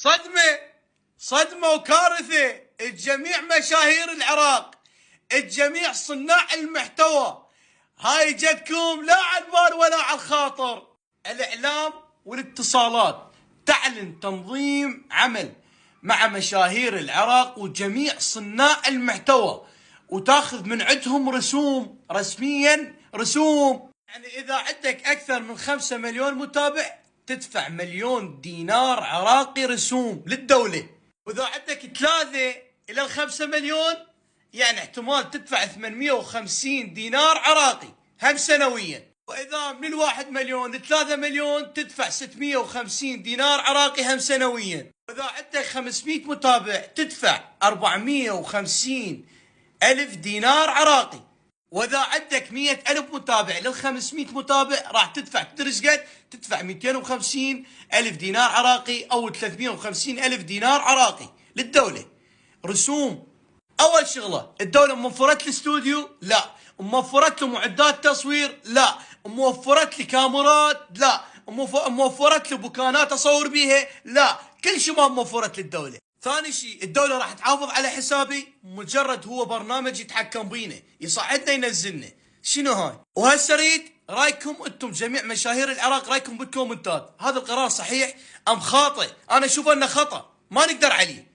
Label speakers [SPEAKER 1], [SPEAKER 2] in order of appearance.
[SPEAKER 1] صدمة صدمة وكارثة. الجميع مشاهير العراق، الجميع صناع المحتوى، هاي جتكم لا على البال ولا على الخاطر. الإعلام والاتصالات تعلن تنظيم عمل مع مشاهير العراق وجميع صناع المحتوى، وتاخذ من عندهم رسوم، رسميا رسوم. يعني إذا عندك أكثر من 5 مليون متابع تدفع 1,000,000 دينار عراقي رسوم للدولة، وإذا عندك 3 إلى 5 مليون يعني احتمال تدفع 850 دينار عراقي هم سنويا. وإذا من 1 مليون ل 3 مليون تدفع 650 دينار عراقي هم سنويا. وإذا عندك 500 متابع تدفع 450 ألف دينار عراقي. وإذا عندك 100,000 متابع لل 500 متابع راح تدفع تدري قد؟ تدفع 250 ألف دينار عراقي أو 350 ألف دينار عراقي للدولة رسوم. أول شغلة الدولة موفرت لي استوديو؟ لا. موفرت له معدات تصوير؟ لا. موفرت لي كاميرات؟ لا. موفرت له بوكانات أصور بيها؟ لا. كل شيء ما موفرت للدولة. ثاني شيء الدولة راح تحافظ على حسابي مجرد هو برنامج يتحكم بينا، يصعدنا ينزلنا. شنو هاي؟ وهسه اريد رايكم انتم جميع مشاهير العراق، رايكم بالكومنتات، هذا القرار صحيح ام خاطئ؟ انا اشوف انه خطأ ما نقدر عليه.